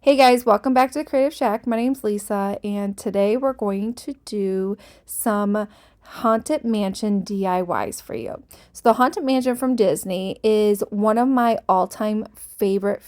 Hey guys, welcome back to the Creative Shack. My name's Lisa, and today we're going to do some Haunted Mansion DIYs for you. So, the Haunted Mansion from Disney is one of my all-time favorite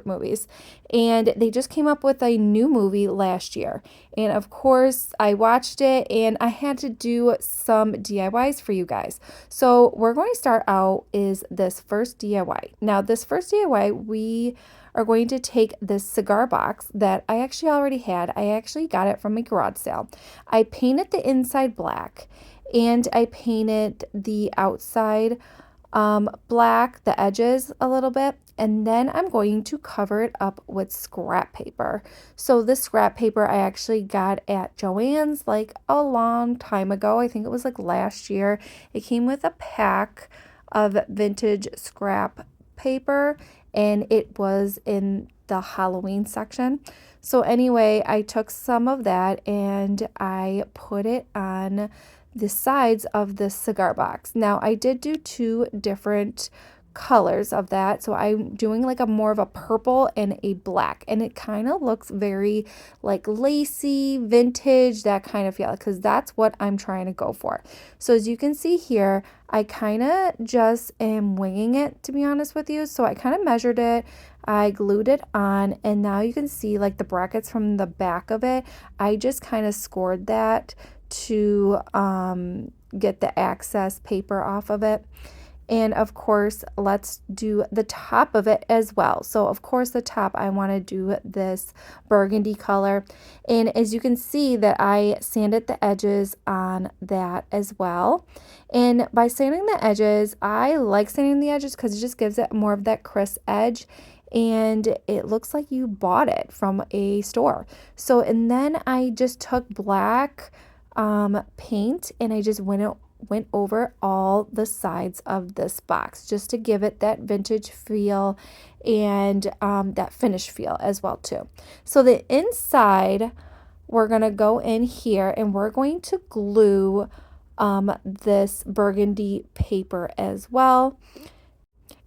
movies, and they just came up with a new movie last year. And of course, I watched it and I had to do some DIYs for you guys. So, we're going to start out is this first DIY. Now, this first DIY, we are going to take this cigar box that I actually already had. I actually got it from a garage sale. I painted the inside black and I painted the outside black, the edges a little bit, and then I'm going to cover it up with scrap paper. So this scrap paper I actually got at Joann's like a long time ago. I think it was like last year. It came with a pack of vintage scrap paper and it was in the Halloween section. So anyway, I took some of that and I put it on the sides of the cigar box. Now I did do two different colors of that. So I'm doing like a more of a purple and a black, and it kind of looks very like lacy, vintage, that kind of feel, because that's what I'm trying to go for. So as you can see here, I kind of just am winging it, to be honest with you. So I kind of measured it, I glued it on, and now you can see like the brackets from the back of it. I just kind of scored that to get the excess paper off of it. And of course, let's do the top of it as well. So of course, the top, I want to do this burgundy color. And as you can see that I sanded the edges on that as well. And by sanding the edges, I like sanding the edges because it just gives it more of that crisp edge. And it looks like you bought it from a store. So, and then I just took black paint and I just went over all the sides of this box just to give it that vintage feel and that finished feel as well too. So the inside, we're going to go in here and we're going to glue this burgundy paper as well.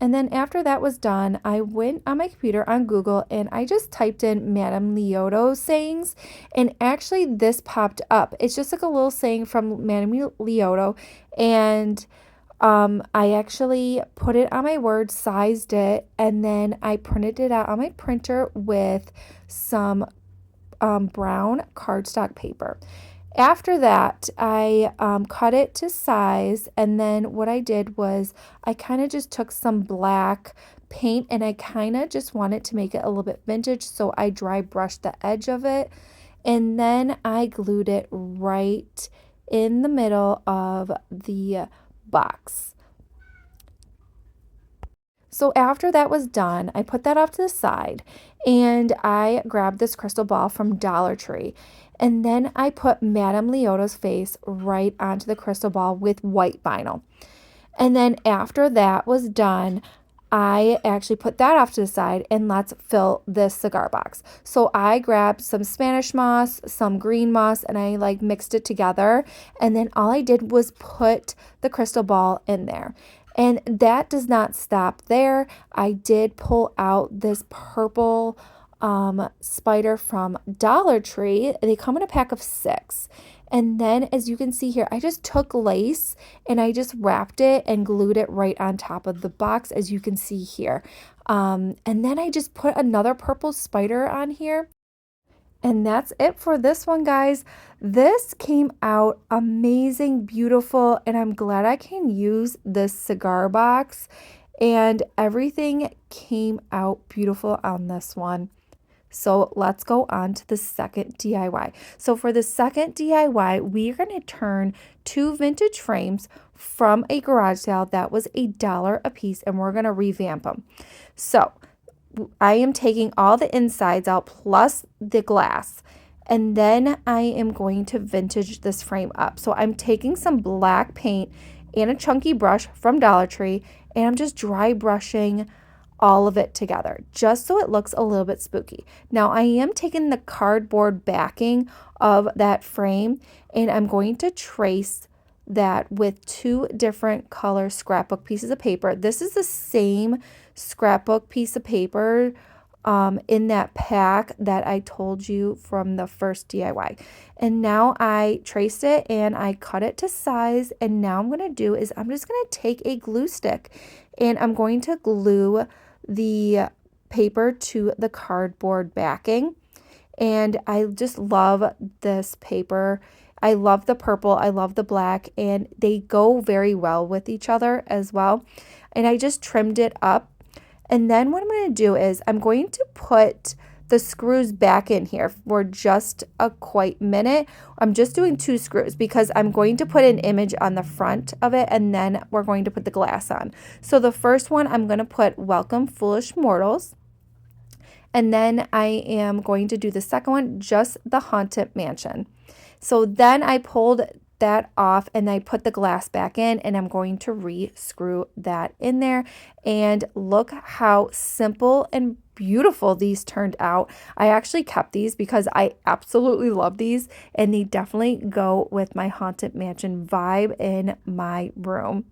And then after that was done, I went on my computer on Google and I just typed in Madame Leoto sayings. And actually this popped up. It's just like a little saying from Madame Leoto. And I actually put it on my Word, sized it, and then I printed it out on my printer with some brown cardstock paper. After that, I cut it to size, and then what I did was I kind of just took some black paint and I kind of just wanted to make it a little bit vintage, so I dry brushed the edge of it, and then I glued it right in the middle of the box. So after that was done, I put that off to the side and I grabbed this crystal ball from Dollar Tree. And then I put Madame Leoto's face right onto the crystal ball with white vinyl. And then after that was done, I actually put that off to the side and let's fill this cigar box. So I grabbed some Spanish moss, some green moss, and I like mixed it together. And then all I did was put the crystal ball in there. And that does not stop there. I did pull out this purple spider from Dollar Tree. They come in a pack of 6. And then as you can see here, I just took lace and I just wrapped it and glued it right on top of the box, as you can see here. And then I just put another purple spider on here. And that's it for this one, guys. This came out amazing, beautiful, and I'm glad I can use this cigar box. And everything came out beautiful on this one. So let's go on to the second DIY. So for the second DIY, we are going to turn 2 vintage frames from a garage sale that was $1 a piece, and we're going to revamp them. So I am taking all the insides out plus the glass, and then I am going to vintage this frame up. So I'm taking some black paint and a chunky brush from Dollar Tree, and I'm just dry brushing all of it together just so it looks a little bit spooky. Now I am taking the cardboard backing of that frame and I'm going to trace that with 2 different color scrapbook pieces of paper. This is the same scrapbook piece of paper in that pack that I told you from the first DIY. And now I traced it and I cut it to size. And now I'm going to do is I'm just going to take a glue stick and I'm going to glue the paper to the cardboard backing. And I just love this paper. I love the purple, I love the black, and they go very well with each other as well. And I just trimmed it up. And then what I'm going to do is I'm going to put the screws back in here for just a quick minute. I'm just doing 2 screws because I'm going to put an image on the front of it and then we're going to put the glass on. So the first one I'm going to put Welcome Foolish Mortals. And then I am going to do the second one, just the Haunted Mansion. So then I pulled that off and I put the glass back in and I'm going to re-screw that in there. And look how simple and beautiful these turned out. I actually kept these because I absolutely love these and they definitely go with my Haunted Mansion vibe in my room.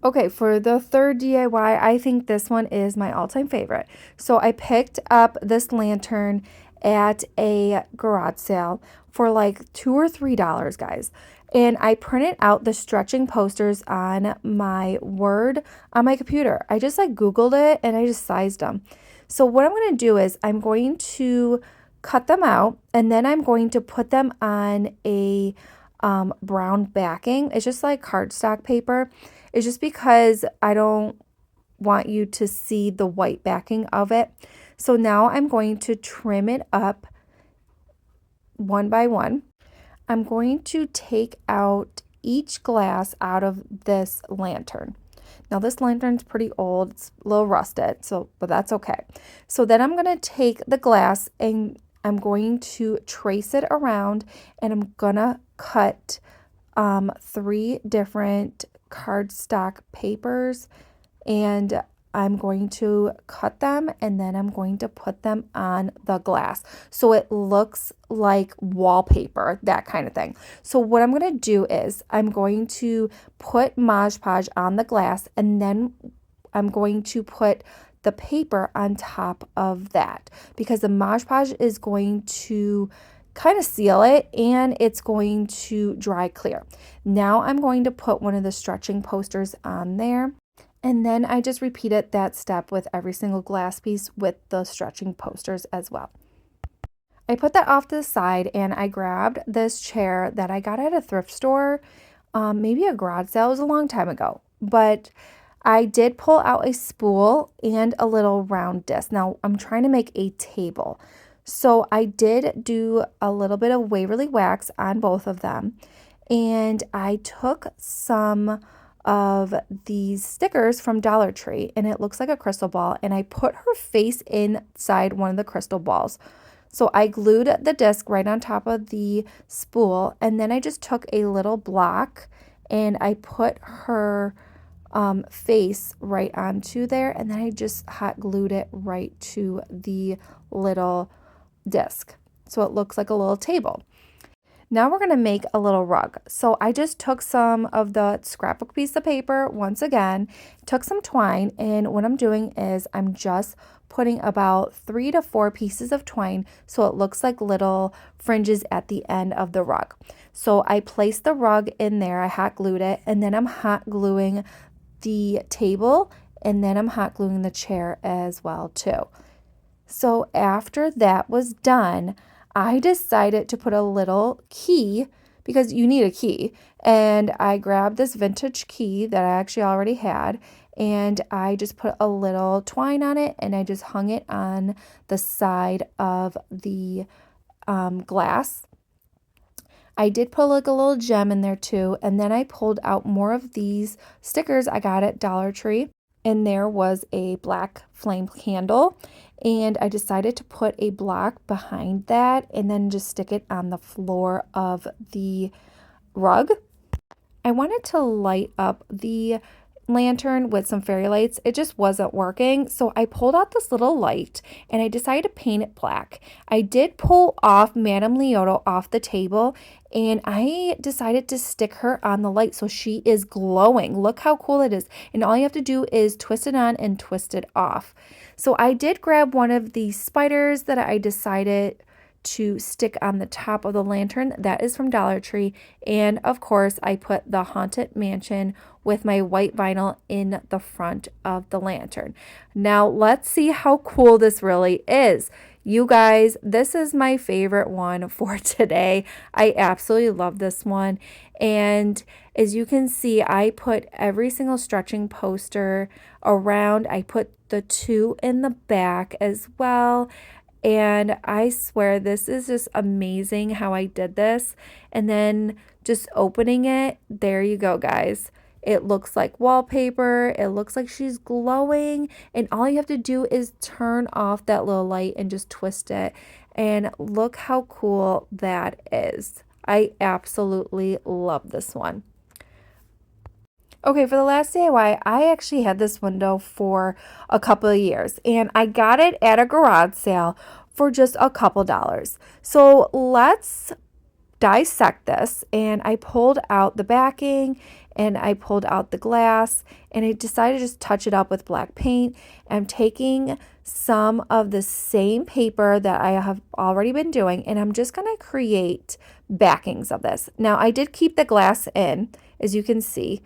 Okay, for the third DIY, I think this one is my all-time favorite. So I picked up this lantern at a garage sale for like $2 or $3, guys. And I printed out the stretching posters on my Word on my computer. I just like Googled it and I just sized them. So what I'm going to do is I'm going to cut them out and then I'm going to put them on a brown backing. It's just like cardstock paper. It's just because I don't want you to see the white backing of it. So now I'm going to trim it up one by one. I'm going to take out each glass out of this lantern. Now this lantern's pretty old, it's a little rusted, but that's okay. So then I'm going to take the glass and I'm going to trace it around and I'm going to cut 3 different cardstock papers and I'm going to cut them and then I'm going to put them on the glass so it looks like wallpaper, that kind of thing. So what I'm going to do is I'm going to put Mod Podge on the glass and then I'm going to put the paper on top of that because the Mod Podge is going to kind of seal it and it's going to dry clear. Now I'm going to put one of the stretching posters on there. And then I just repeated that step with every single glass piece with the stretching posters as well. I put that off to the side and I grabbed this chair that I got at a thrift store, maybe a garage sale. It was a long time ago. But I did pull out a spool and a little round disc. Now I'm trying to make a table. So I did do a little bit of Waverly wax on both of them. And I took some of these stickers from Dollar Tree and it looks like a crystal ball and I put her face inside one of the crystal balls. So I glued the disc right on top of the spool and then I just took a little block and I put her face right onto there and then I just hot glued it right to the little disc. So it looks like a little table. Now we're going to make a little rug. So I just took some of the scrapbook piece of paper once again, took some twine, and what I'm doing is I'm just putting about 3 to 4 pieces of twine so it looks like little fringes at the end of the rug. So I placed the rug in there, I hot glued it, and then I'm hot gluing the table and then I'm hot gluing the chair as well too. So after that was done, I decided to put a little key because you need a key. And I grabbed this vintage key that I actually already had and I just put a little twine on it and I just hung it on the side of the glass. I did put like a little gem in there too. And then I pulled out more of these stickers I got at Dollar Tree. And there was a black flame candle and I decided to put a block behind that and then just stick it on the floor of the rug. I wanted to light up the lantern with some fairy lights, it just wasn't working. So I pulled out this little light and I decided to paint it black. I did pull off Madame Leoto off the table and I decided to stick her on the light so she is glowing. Look how cool it is. And all you have to do is twist it on and twist it off. So I did grab one of these spiders that I decided to stick on the top of the lantern. That is from Dollar Tree. And of course, I put the Haunted Mansion with my white vinyl in the front of the lantern. Now let's see how cool this really is. You guys, this is my favorite one for today. I absolutely love this one. And as you can see, I put every single stretching poster around. I put the 2 in the back as well. And I swear this is just amazing how I did this. And then just opening it, there you go, guys. It looks like wallpaper. It looks like she's glowing. And all you have to do is turn off that little light and just twist it. And look how cool that is. I absolutely love this one. Okay, for the last DIY, I actually had this window for a couple of years and I got it at a garage sale for just a couple dollars. So let's dissect this. And I pulled out the backing and I pulled out the glass and I decided to just touch it up with black paint. I'm taking some of the same paper that I have already been doing and I'm just going to create backings of this. Now I did keep the glass in, as you can see.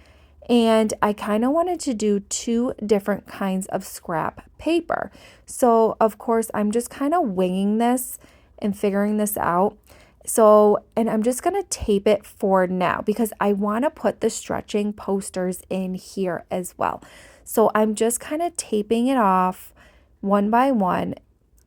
And I kind of wanted to do 2 different kinds of scrap paper. So of course I'm just kind of winging this and figuring this out. So, and I'm just going to tape it for now because I want to put the stretching posters in here as well. So I'm just kind of taping it off one by one.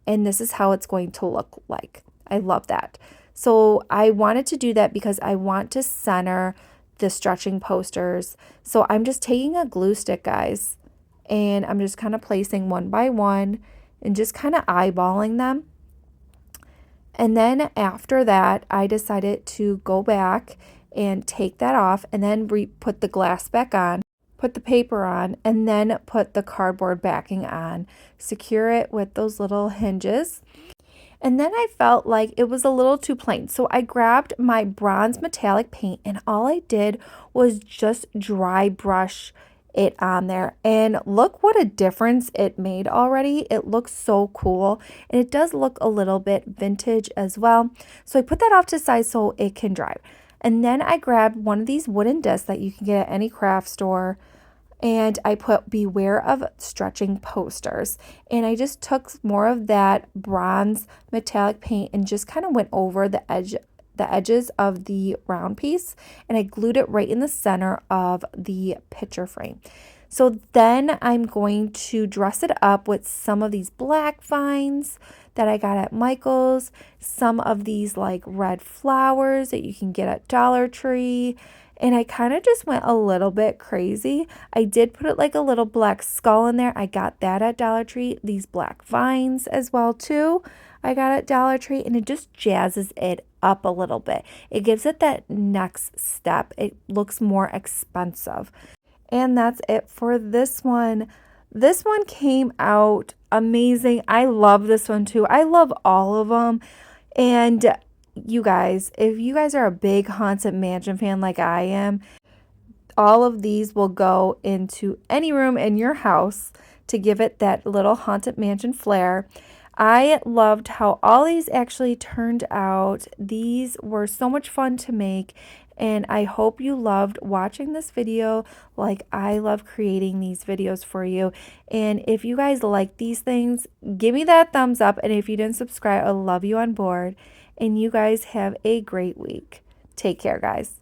And this is how it's going to look like. I love that. So I wanted to do that because I want to center the stretching posters. So I'm just taking a glue stick, guys, and I'm just kind of placing one by one and just kind of eyeballing them. And then after that, I decided to go back and take that off and then put the glass back on, put the paper on, and then put the cardboard backing on. Secure it with those little hinges. And then I felt like it was a little too plain. So I grabbed my bronze metallic paint and all I did was just dry brush it on there. And look what a difference it made already. It looks so cool. And it does look a little bit vintage as well. So I put that off to the side so it can dry. And then I grabbed one of these wooden discs that you can get at any craft store. And I put beware of stretching posters. And I just took more of that bronze metallic paint and just kind of went over the edges of the round piece. And I glued it right in the center of the picture frame. So then I'm going to dress it up with some of these black vines that I got at Michael's. Some of these like red flowers that you can get at Dollar Tree. And I kind of just went a little bit crazy. I did put it like a little black skull in there. I got that at Dollar Tree. These black vines as well too. I got at Dollar Tree and it just jazzes it up a little bit. It gives it that next step. It looks more expensive. And that's it for this one. This one came out amazing. I love this one too. I love all of them. And you guys, if you guys are a big Haunted Mansion fan like I am, all of these will go into any room in your house to give it that little Haunted Mansion flair. I loved how all these actually turned out. These were so much fun to make, and I hope you loved watching this video like I love creating these videos for you. And if you guys like these things, give me that thumbs up, and if you didn't subscribe, I love you on board. And you guys have a great week. Take care, guys.